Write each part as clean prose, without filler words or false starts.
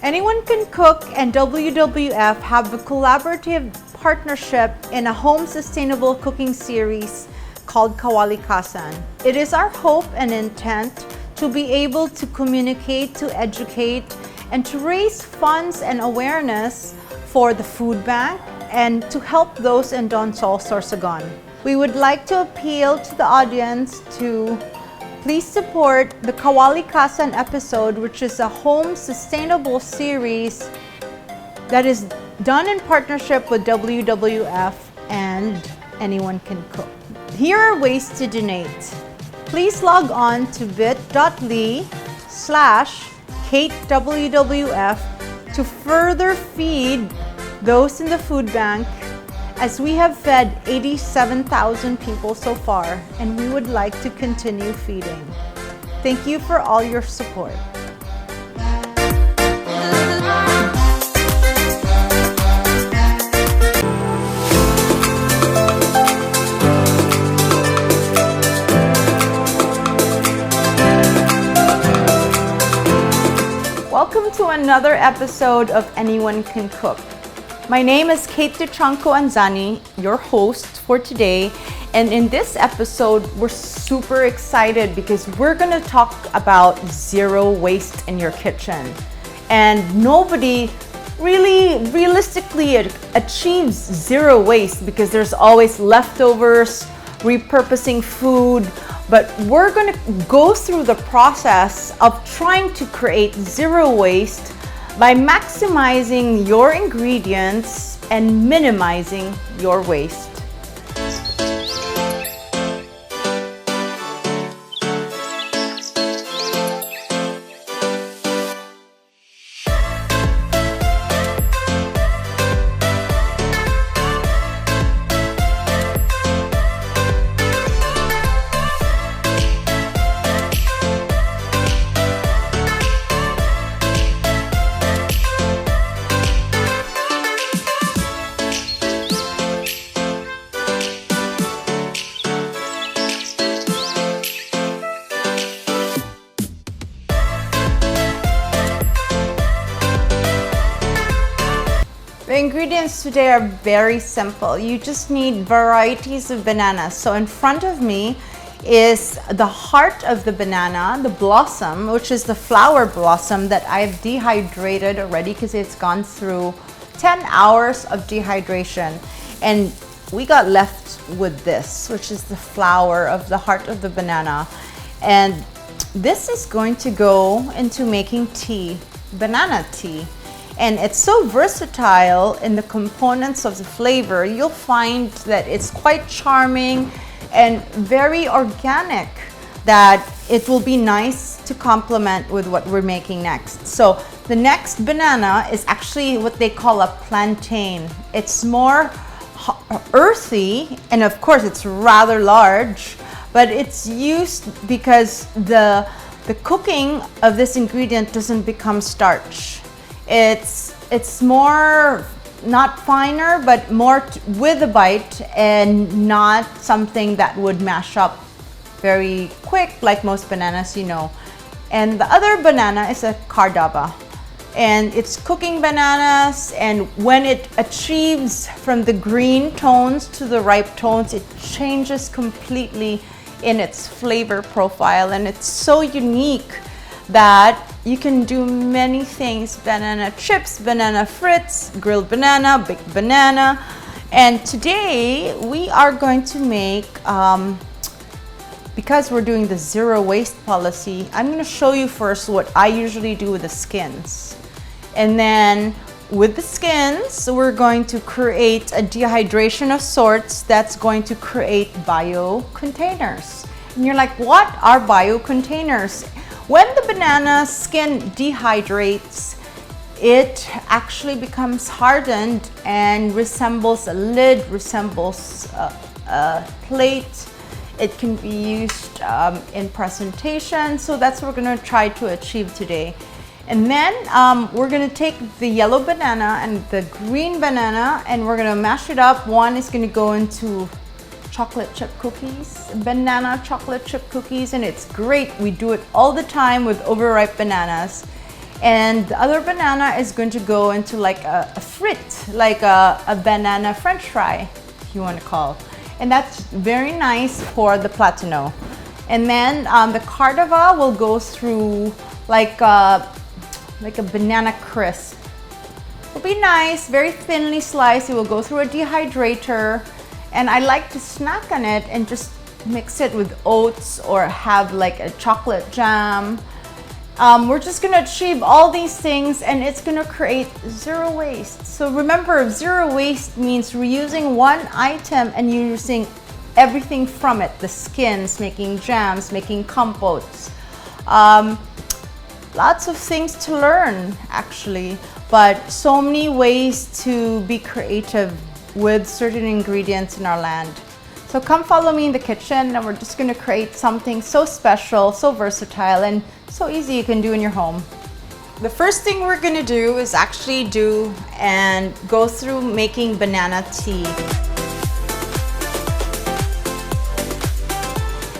Anyone Can Cook and WWF have a collaborative partnership in a home sustainable cooking series called Kawali-Kasan. It is our hope and intent to be able to communicate, to educate, and to raise funds and awareness for the food bank and to help those in Donsol, Sorsogon. We would like to appeal to the audience to please support the Kawali-Kasan episode, which is a home sustainable series that is done in partnership with WWF and Anyone Can Cook. Here are ways to donate. Please log on to bit.ly/KateWWF to further feed those in the food bank, as we have fed 87,000 people so far, and we would like to continue feeding. Thank you for all your support. Welcome to another episode of Anyone Can Cook. My name is Kate Dychango-Anzani, your host for today. And in this episode, we're super excited because we're gonna talk about zero waste in your kitchen. And nobody really realistically achieves zero waste because there's always leftovers, repurposing food. But we're gonna go through the process of trying to create zero waste by maximizing your ingredients and minimizing your waste. The ingredients today are very simple. You just need varieties of bananas. So in front of me is the heart of the banana, the blossom, which is the flower blossom that I've dehydrated already because it's gone through 10 hours of dehydration. And we got left with this, which is the flower of the heart of the banana. And this is going to go into making tea, banana tea. And it's so versatile in the components of the flavor. You'll find that it's quite charming and very organic, that it will be nice to complement with what we're making next. So the next banana is actually what they call a plantain. It's more earthy, and of course it's rather large, but it's used because the cooking of this ingredient doesn't become starch. It's more, not finer, but more with a bite and not something that would mash up very quick like most bananas, you know. And the other banana is a cardaba. And it's cooking bananas, and when it achieves from the green tones to the ripe tones, it changes completely in its flavor profile, and it's so unique that you can do many things: banana chips, banana frites, grilled banana, baked banana. And today we are going to make, because we're doing the zero waste policy, I'm going to show you first what I usually do with the skins. And then with the skins, we're going to create a dehydration of sorts that's going to create bio containers. And you're like, what are bio containers? When the banana skin dehydrates, it actually becomes hardened and resembles a lid, resembles a plate. It can be used in presentation. So that's what we're going to try to achieve today. And then we're going to take the yellow banana and the green banana, and we're going to mash it up. One is going to go into chocolate chip cookies, banana chocolate chip cookies, and it's great. We do it all the time with overripe bananas. And the other banana is going to go into like a frit, like a banana french fry, if you want to call. And that's very nice for the platano. And then the cordova will go through like a banana crisp. It'll be nice, very thinly sliced. It will go through a dehydrator. And I like to snack on it and just mix it with oats or have like a chocolate jam. We're just gonna achieve all these things and it's gonna create zero waste. So remember, zero waste means reusing one item and using everything from it. The skins, making jams, making compotes. Lots of things to learn actually, but so many ways to be creative with certain ingredients in our land. So come follow me in the kitchen and we're just gonna create something so special, so versatile, and so easy you can do in your home. The first thing we're gonna do is actually go through making banana tea.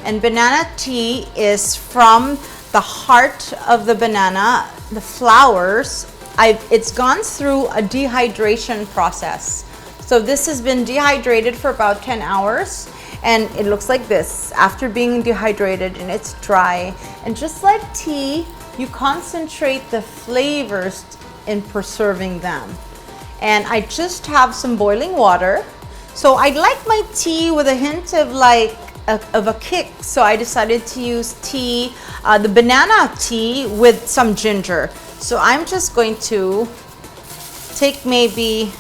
And banana tea is from the heart of the banana, the flowers. It's gone through a dehydration process. So this has been dehydrated for about 10 hours and it looks like this after being dehydrated, and it's dry. And just like tea, you concentrate the flavors in preserving them. And I just have some boiling water. So I like my tea with a hint of a kick. So I decided to use tea, the banana tea with some ginger. So I'm just going to take maybe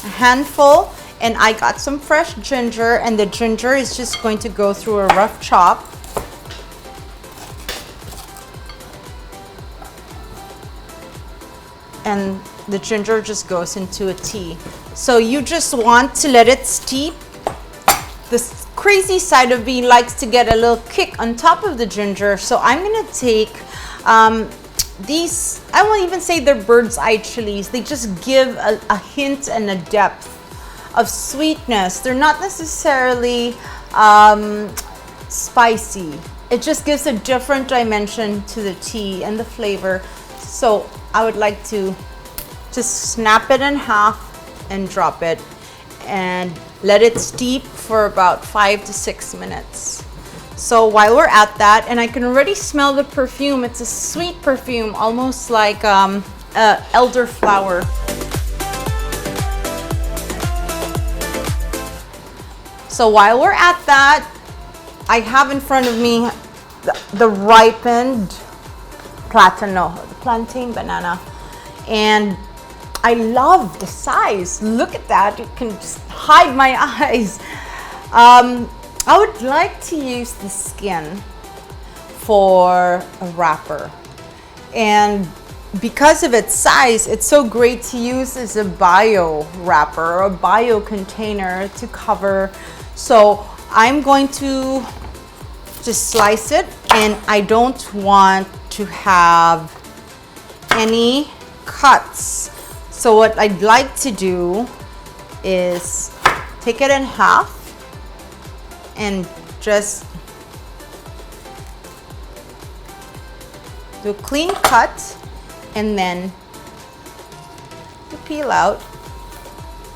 a handful, and I got some fresh ginger, and the ginger is just going to go through a rough chop. And the ginger just goes into a tea. So you just want to let it steep. This crazy side of me likes to get a little kick on top of the ginger. So I'm gonna take these, I won't even say they're bird's eye chilies. They just give a hint and a depth of sweetness. They're not necessarily spicy. It just gives a different dimension to the tea and the flavor. So I would like to just snap it in half and drop it and let it steep for about 5 to 6 minutes. So while we're at that, and I can already smell the perfume, it's a sweet perfume, almost like elderflower. So while we're at that, I have in front of me the ripened platano, the plantain banana. And I love the size. Look at that, it can just hide my eyes. I would like to use the skin for a wrapper. And because of its size, it's so great to use as a bio wrapper or a bio container to cover. So I'm going to just slice it, and I don't want to have any cuts. So what I'd like to do is take it in half and just do a clean cut, and then you peel out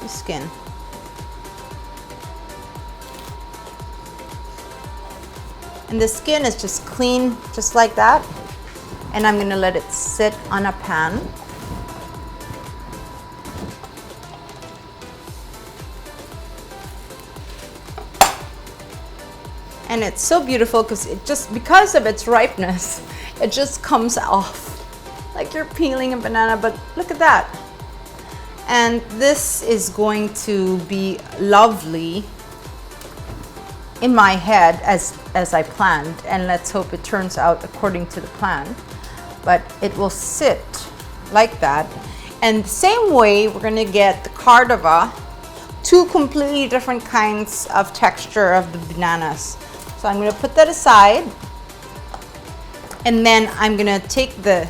the skin. And the skin is just clean, just like that. And I'm gonna let it sit on a pan. And it's so beautiful because of its ripeness, it just comes off like you're peeling a banana, but look at that. And this is going to be lovely in my head as I planned, and let's hope it turns out according to the plan. But it will sit like that. And the same way, we're gonna get the cordova, two completely different kinds of texture of the bananas. So I'm gonna put that aside, and then I'm gonna take the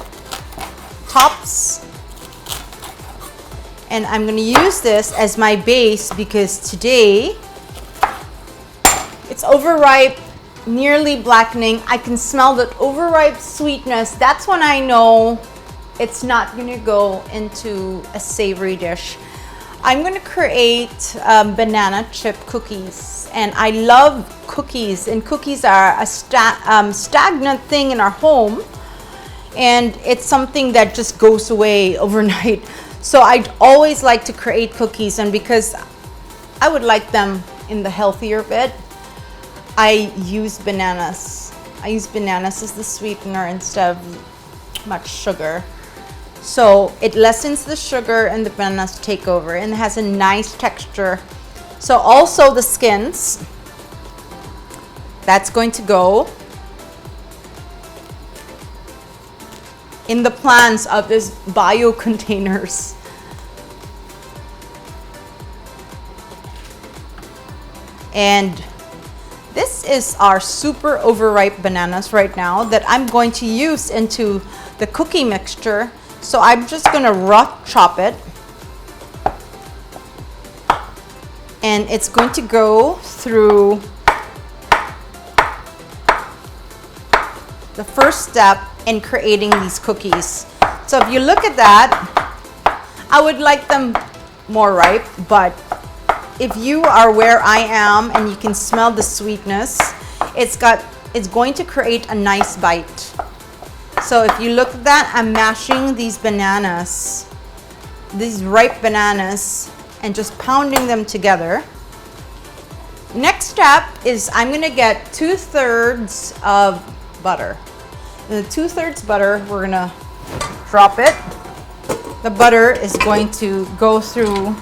tops, and I'm gonna use this as my base because today it's overripe nearly blackening. I can smell that overripe sweetness. That's when I know it's not gonna go into a savory dish. I'm gonna create banana chip cookies, and I love cookies, and cookies are a stagnant thing in our home, and it's something that just goes away overnight. So I'd always like to create cookies, and because I would like them in the healthier bit, I use bananas. I use bananas as the sweetener instead of much sugar. So it lessens the sugar and the bananas take over, and it has a nice texture. So also the skins, that's going to go in the plants of these bio containers. And this is our super overripe bananas right now that I'm going to use into the cookie mixture. So I'm just gonna rough chop it, and it's going to go through the first step in creating these cookies. So if you look at that, I would like them more ripe, but if you are where I am and you can smell the sweetness, it's going to create a nice bite. So if you look at that, I'm mashing these bananas, these ripe bananas, and just pounding them together. Next step is I'm gonna get 2/3 of butter. And the 2/3 butter, we're gonna drop it. The butter is going to go through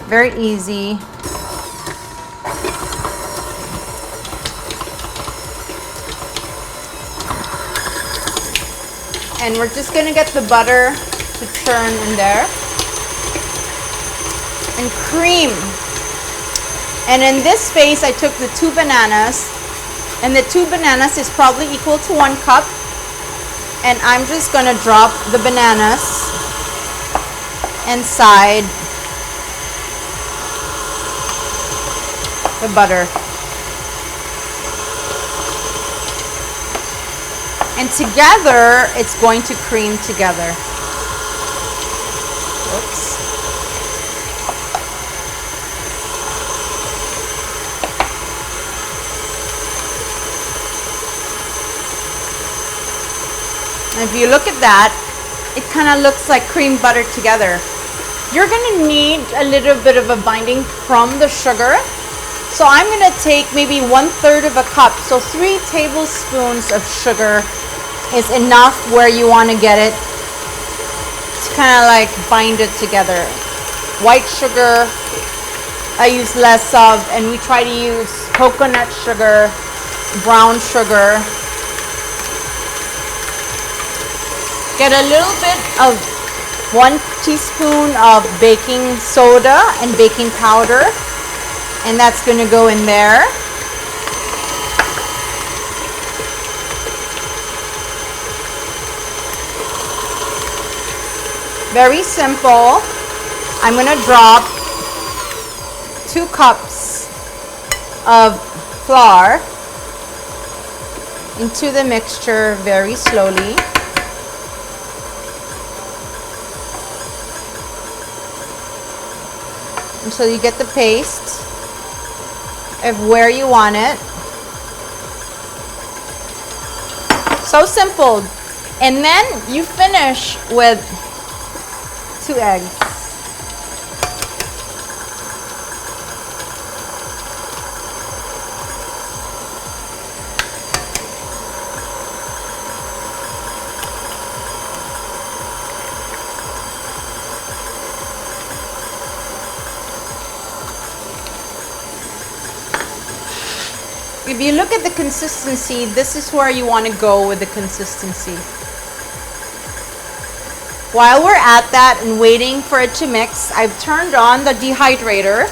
very easy. And we're just gonna get the butter to churn in there. And cream. And in this phase, I took the 2 bananas, and the 2 bananas is probably equal to 1 cup. And I'm just gonna drop the bananas inside the butter. And together, it's going to cream together. Oops. And if you look at that, it kind of looks like cream butter together. You're gonna need a little bit of a binding from the sugar. So I'm gonna take maybe 1/3 of a cup. So 3 tablespoons of sugar is enough where you wanna get it to kind of like bind it together. White sugar, I use less of, and we try to use coconut sugar, brown sugar. Get a little bit of 1 teaspoon of baking soda and baking powder, and that's going to go in there. Very simple. I'm going to drop 2 cups of flour into the mixture very slowly. So you get the paste of where you want it. So simple. And then you finish with 2 eggs. If you look at the consistency, this is where you want to go with the consistency. While we're at that and waiting for it to mix, I've turned on the dehydrator,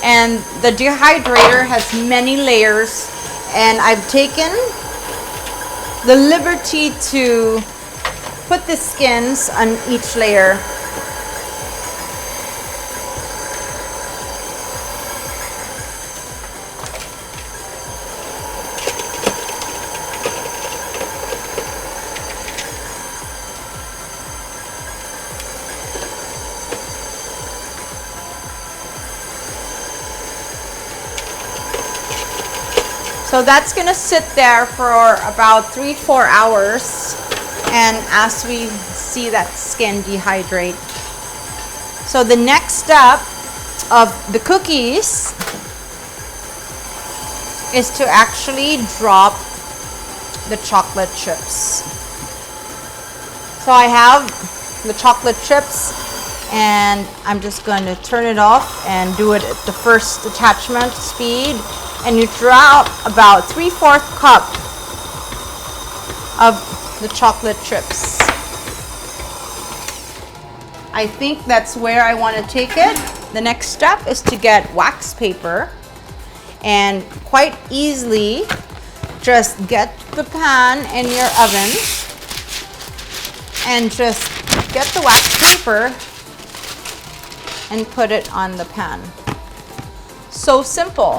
and the dehydrator has many layers, and I've taken the liberty to put the skins on each layer. So that's gonna sit there for about 3-4 hours, and as we see that skin dehydrate. So the next step of the cookies is to actually drop the chocolate chips. So I have the chocolate chips, and I'm just going to turn it off and do it at the first attachment speed, and you drop about 3/4 cup of the chocolate chips. I think that's where I want to take it. The next step is to get wax paper, and quite easily just get the pan in your oven and just get the wax paper and put it on the pan. So simple.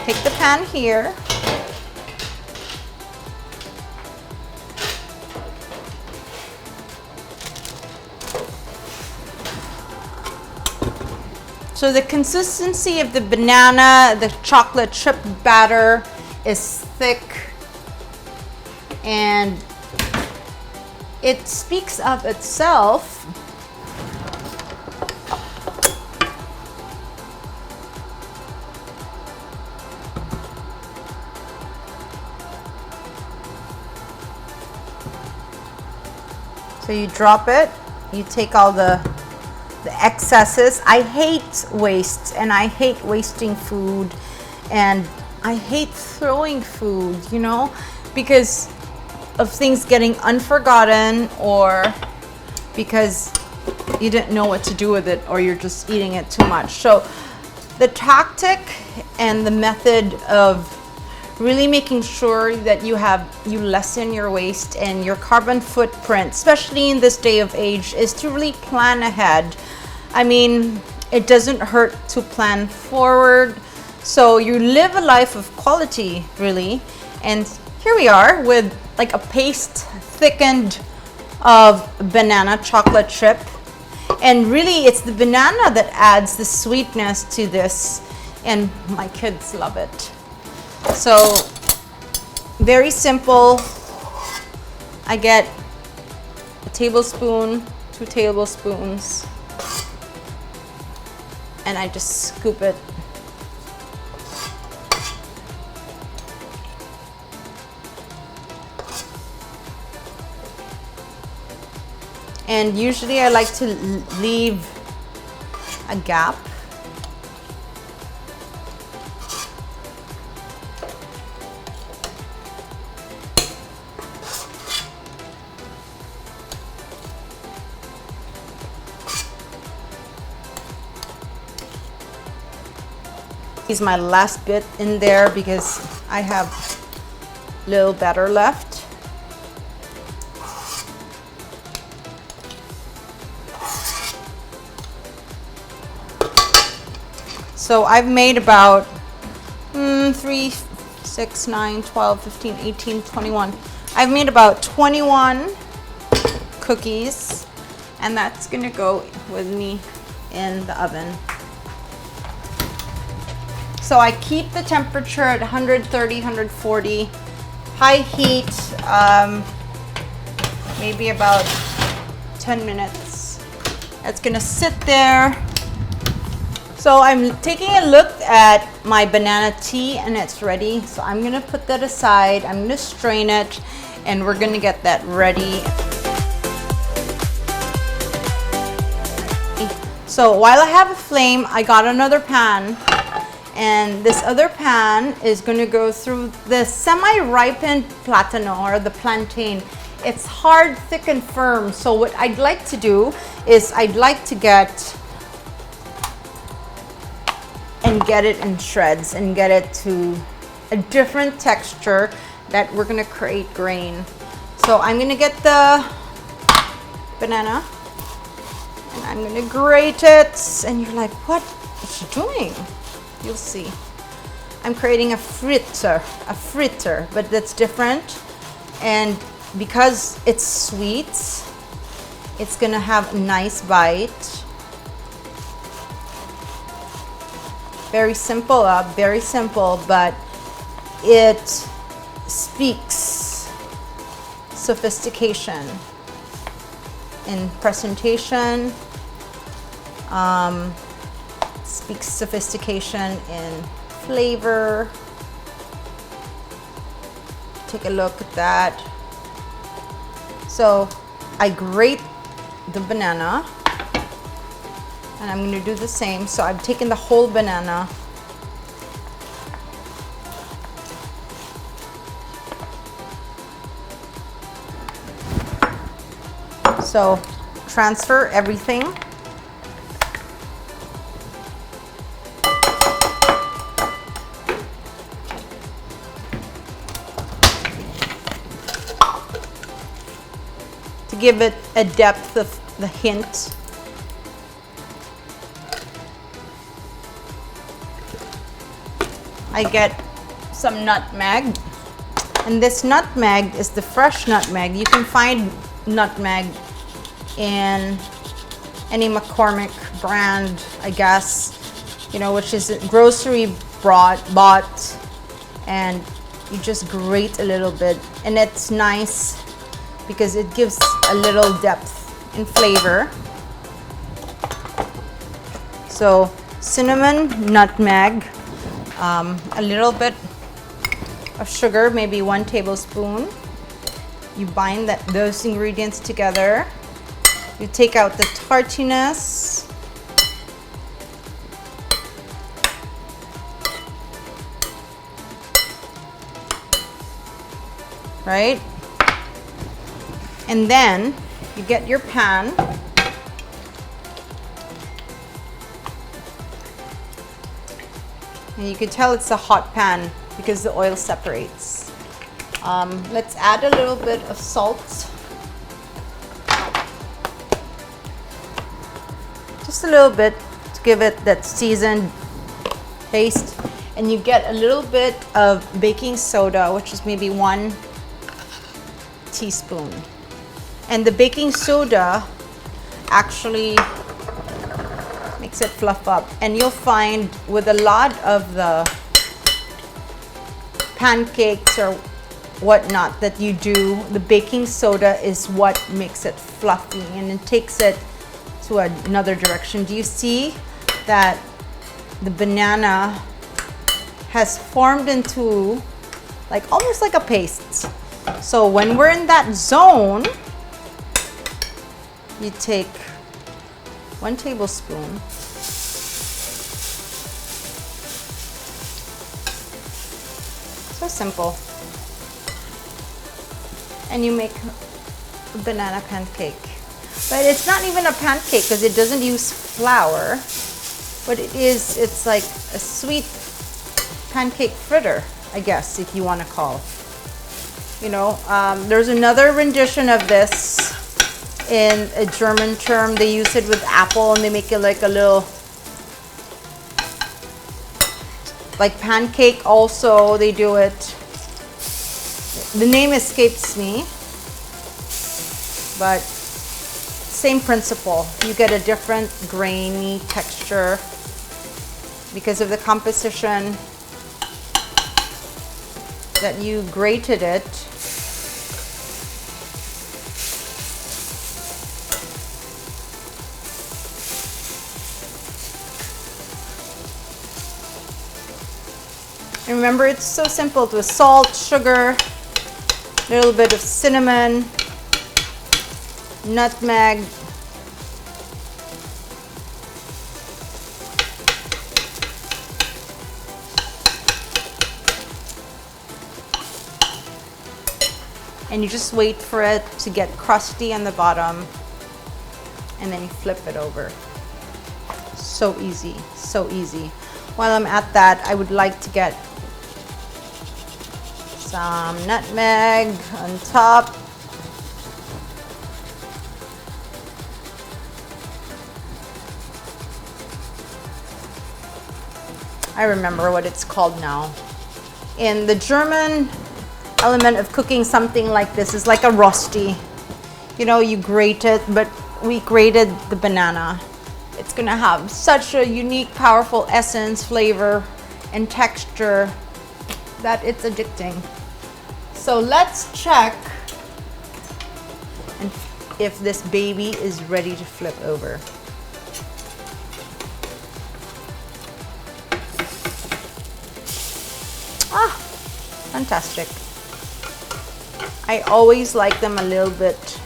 Take the pan here. So the consistency of the banana, the chocolate chip batter is thick, and it speaks of itself. So you drop it, you take all the excesses. I hate waste, and I hate wasting food, and I hate throwing food, you know, because of things getting unforgotten, or because you didn't know what to do with it, or you're just eating it too much. So the tactic and the method of really making sure that you lessen your waste and your carbon footprint, especially in this day of age, is to really plan ahead. I mean, it doesn't hurt to plan forward, so you live a life of quality, really. And here we are with like a paste thickened of banana chocolate chip, and really it's the banana that adds the sweetness to this, and my kids love it. So very simple. I get a tablespoon, 2 tablespoons, and I just scoop it. And usually I like to leave a gap. Is my last bit in there because I have little batter left. So I've made about 3, 6, 9, 12, 15, 18, 21. I've made about 21 cookies, and that's gonna go with me in the oven. So I keep the temperature at 130, 140, high heat, maybe about 10 minutes. It's gonna sit there. So I'm taking a look at my banana tea, and it's ready. So I'm gonna put that aside, I'm gonna strain it, and we're gonna get that ready. So while I have a flame, I got another pan. And this other pan is going to go through the semi-ripened platano, or the plantain. It's hard, thick, and firm. So what I'd like to do is I'd like to get it in shreds and get it to a different texture that we're going to create grain. So I'm going to get the banana and I'm going to grate it. And you're like, what is she doing? You'll see. I'm creating a fritter, but that's different. And because it's sweet, it's gonna have a nice bite. Very simple, but it speaks sophistication in presentation, speaks sophistication in flavor. Take a look at that. So I grate the banana, and I'm going to do the same. So I've taken the whole banana, so transfer everything. To give it a depth of the hint. I get some nutmeg, and this nutmeg is the fresh nutmeg. You can find nutmeg in any McCormick brand, I guess, you know, which is grocery bought, and you just grate a little bit, and it's nice because it gives a little depth in flavor. So cinnamon, nutmeg, a little bit of sugar, maybe 1 tablespoon. You bind those ingredients together. You take out the tartiness. Right? And then you get your pan. And you can tell it's a hot pan because the oil separates. Let's add a little bit of salt. Just a little bit to give it that seasoned taste. And you get a little bit of baking soda, which is maybe 1 teaspoon. And the baking soda actually makes it fluff up. And you'll find with a lot of the pancakes or whatnot that you do, the baking soda is what makes it fluffy, and it takes it to another direction. Do you see that the banana has formed into like almost like a paste? So when we're in that zone, you take 1 tablespoon. So simple. And you make a banana pancake. But it's not even a pancake because it doesn't use flour. But it's like a sweet pancake fritter, I guess, if you want to call. You know, there's another rendition of this in a German term. They use it with apple, and they make it like a little, like pancake also, they do it. The name escapes me, but same principle. You get a different grainy texture because of the composition that you grated it. And remember, it's so simple. It was salt, sugar, a little bit of cinnamon, nutmeg, and you just wait for it to get crusty on the bottom, and then you flip it over. So easy, so easy. While I'm at that, I would like to get some nutmeg on top. I remember what it's called now. In the German element of cooking something like this is like a rosti. You know, you grate it, but we grated the banana. It's gonna have such a unique, powerful essence, flavor, and texture that it's addicting. So let's check if this baby is ready to flip over. Ah, fantastic. I always like them a little bit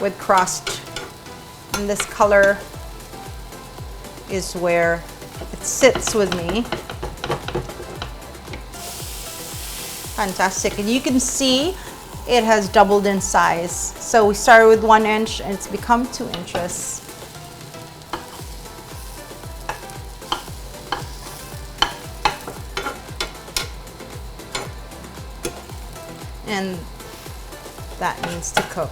with crust, and this color is where it sits with me. Fantastic. And you can see it has doubled in size. So we started with 1 inch and it's become 2 inches. And that needs to cook.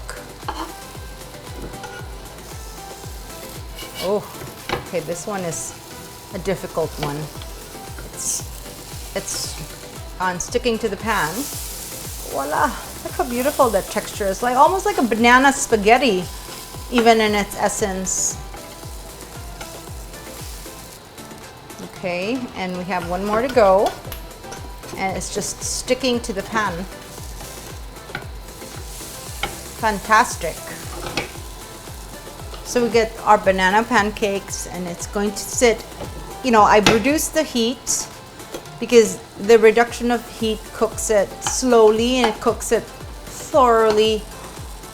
Oh, okay, this one is a difficult one. It's on sticking to the pan. Voila, look how beautiful that texture is. Like almost like a banana spaghetti, even in its essence. Okay, and we have one more to go. And it's just sticking to the pan. Fantastic. So we get our banana pancakes and it's going to sit, you know, I reduced the heat because the reduction of heat cooks it slowly and it cooks it thoroughly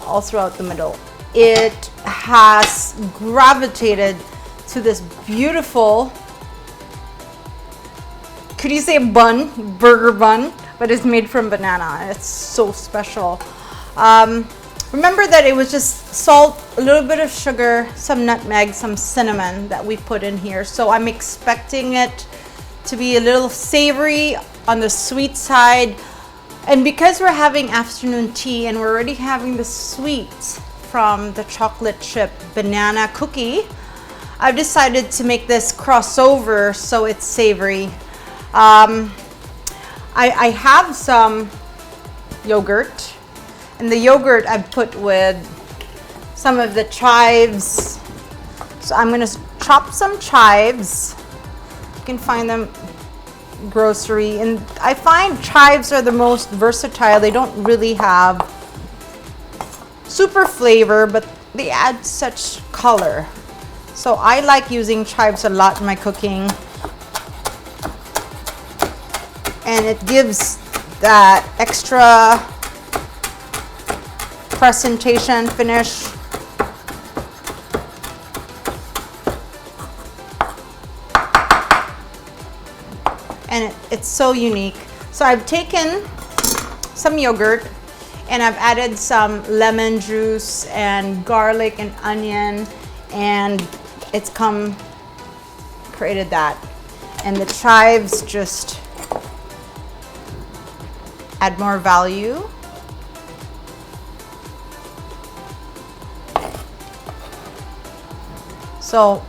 all throughout the middle. It has gravitated to this beautiful, could you say bun, burger bun, but it's made from banana. It's so special. Remember that it was just salt, a little bit of sugar, some nutmeg, some cinnamon that we put in here. So I'm expecting it to be a little savory on the sweet side. And because we're having afternoon tea and we're already having the sweet from the chocolate chip banana cookie, I've decided to make this crossover so it's savory. I have some yogurt. And the yogurt I've put with some of the chives. So I'm gonna chop some chives. You can find them grocery. And I find chives are the most versatile. They don't really have super flavor, but they add such color. So I like using chives a lot in my cooking. And it gives that extra presentation finish. And it's so unique. So I've taken some yogurt and I've added some lemon juice and garlic and onion, and it's created that. And the chives just add more value. So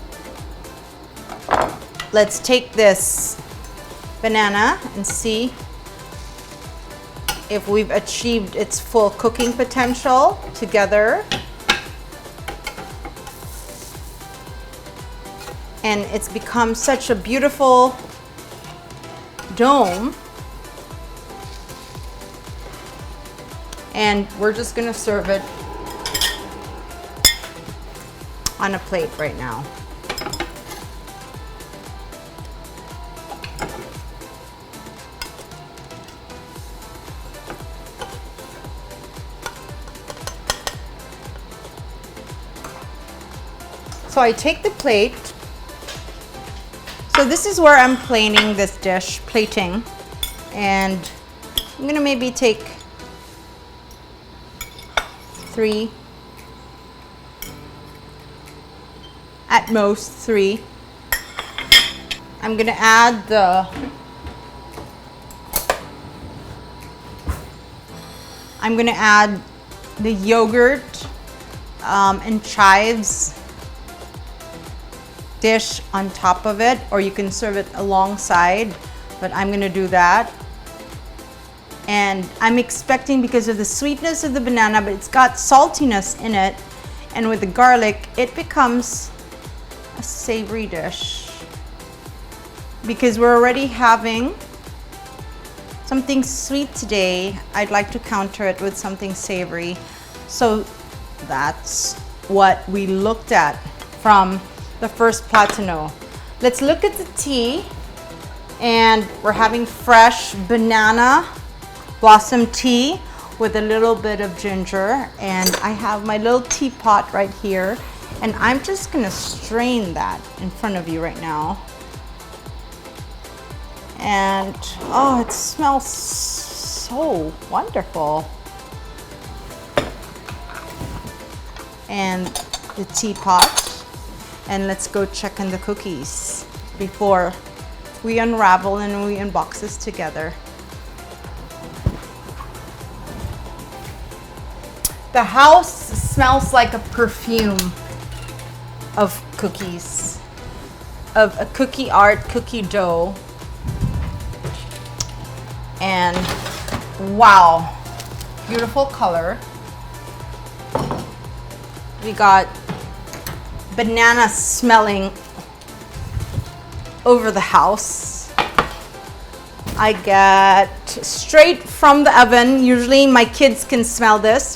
let's take this banana and see if we've achieved its full cooking potential together. And it's become such a beautiful dome. And we're just gonna serve it on a plate right now. So I take the plate. So this is where I'm plating this dish, and I'm gonna maybe take 3, at most 3. I'm gonna add the yogurt and chives dish on top of it, or you can serve it alongside, but I'm gonna do that. And I'm expecting, because of the sweetness of the banana, but it's got saltiness in it, and with the garlic, it becomes a savory dish. Because we're already having something sweet today, I'd like to counter it with something savory. So that's what we looked at from the first platano. Let's look at the tea, and we're having fresh banana blossom tea with a little bit of ginger, and I have my little teapot right here, and I'm just gonna strain that in front of you right now. And oh, it smells so wonderful. And the teapot, and let's go check on the cookies before we unravel and we unbox this together. The house smells like a perfume of cookies, of a cookie art, cookie dough. And wow, beautiful color. We got banana smelling over the house. I get straight from the oven. Usually my kids can smell this.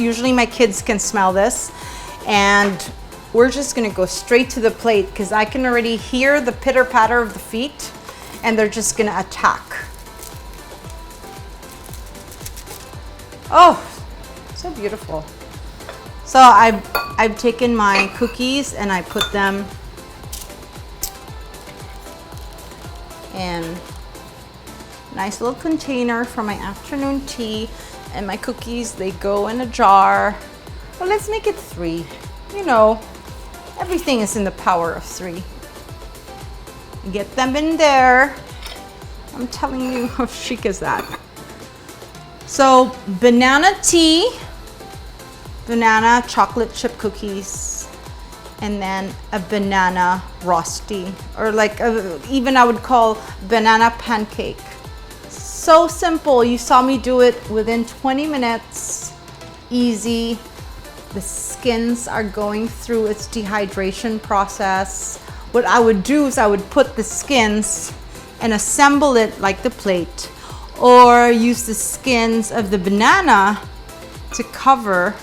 And we're just gonna go straight to the plate because I can already hear the pitter patter of the feet, and they're just gonna attack. Oh, so beautiful. So I've taken my cookies and I put them in a nice little container for my afternoon tea, and my cookies, they go in a jar. Well, let's make it 3. You know, everything is in the power of 3. Get them in there. I'm telling you, how chic is that? So banana tea, banana chocolate chip cookies, and then a banana rosti, or like even I would call banana pancake. So simple. You saw me do it within 20 minutes. Easy. The skins are going through its dehydration process. What I would do is I would put the skins and assemble it like the plate, or use the skins of the banana to cover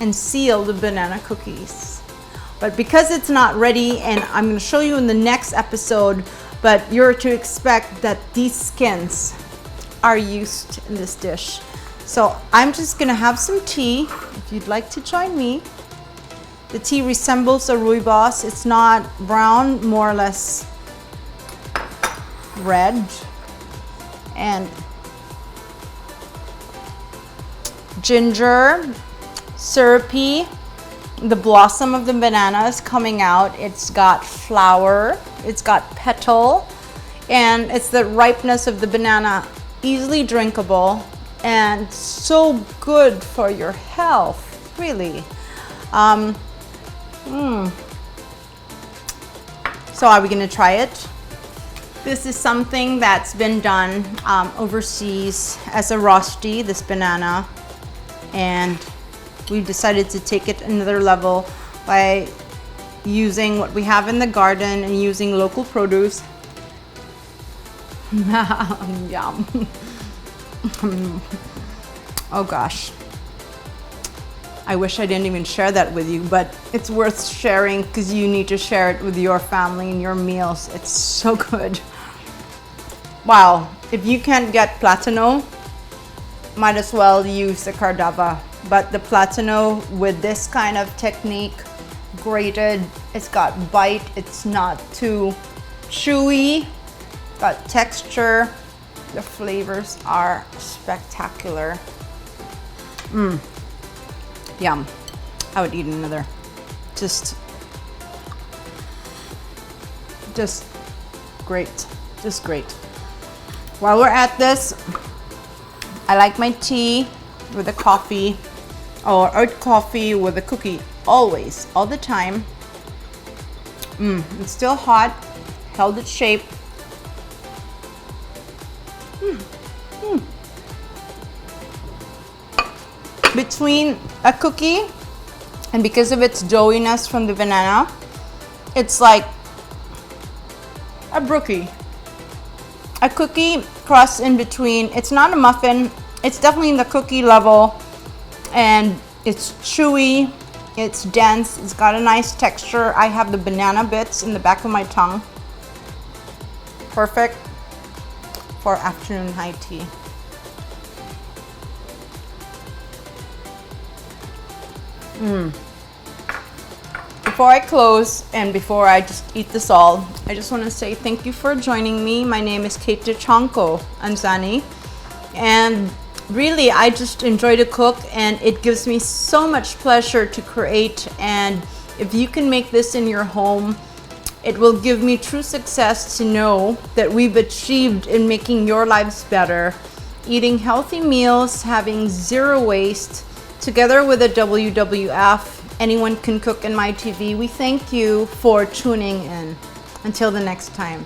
and seal the banana cookies. But because it's not ready, and I'm going to show you in the next episode, but you're to expect that these skins are used in this dish. So I'm just going to have some tea, if you'd like to join me. The tea resembles a rooibos. It's not brown, more or less red. And ginger, syrupy. The blossom of the banana is coming out. It's got flower, it's got petal, and it's the ripeness of the banana. Easily drinkable and so good for your health, really. So are we gonna try it? This is something that's been done overseas as a rosti, this banana, and we've decided to take it another level by using what we have in the garden and using local produce. Yum. Oh gosh. I wish I didn't even share that with you, but it's worth sharing because you need to share it with your family and your meals. It's so good. Wow, if you can't get platano, might as well use the cardava. But the platano with this kind of technique, grated, it's got bite, it's not too chewy, got texture. The flavors are spectacular. Yum. I would eat another. Just great. Just great. While we're at this, I like my tea with a coffee, or oat coffee with a cookie, always, all the time. It's still hot, held its shape. Between a cookie And because of its doughiness from the banana, it's like a brookie. A cookie crust in between. It's not a muffin. It's definitely in the cookie level. And it's chewy. It's dense. It's got a nice texture. I have the banana bits in the back of my tongue. Perfect for afternoon high tea. Before I close and before I just eat this all, I just want to say thank you for joining me. My name is Kate Dychango-Anzani, and really I just enjoy to cook, and it gives me so much pleasure to create. And if you can make this in your home, it will give me true success to know that we've achieved in making your lives better, eating healthy meals, having zero waste, together with the WWF. Anyone Can Cook in My TV. We thank you for tuning in. Until the next time.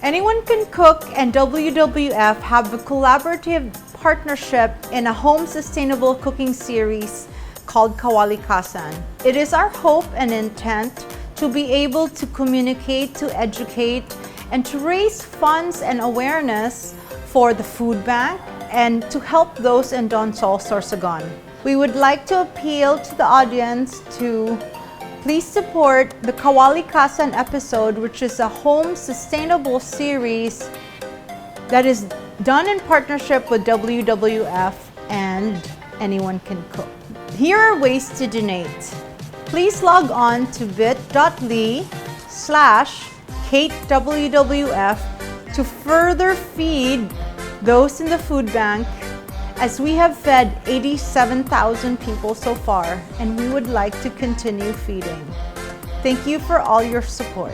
Anyone Can Cook and WWF have a collaborative partnership in a home sustainable cooking series called Kawali-Kasan. It is our hope and intent to be able to communicate, to educate, and to raise funds and awareness for the food bank and to help those in Donsol, Sorsogon. We would like to appeal to the audience to please support the Kawali-Kasan episode, which is a home sustainable series that is done in partnership with WWF and Anyone Can Cook. Here are ways to donate. Please log on to bit.ly/KateWWF to further feed those in the food bank, as we have fed 87,000 people so far, and we would like to continue feeding. Thank you for all your support.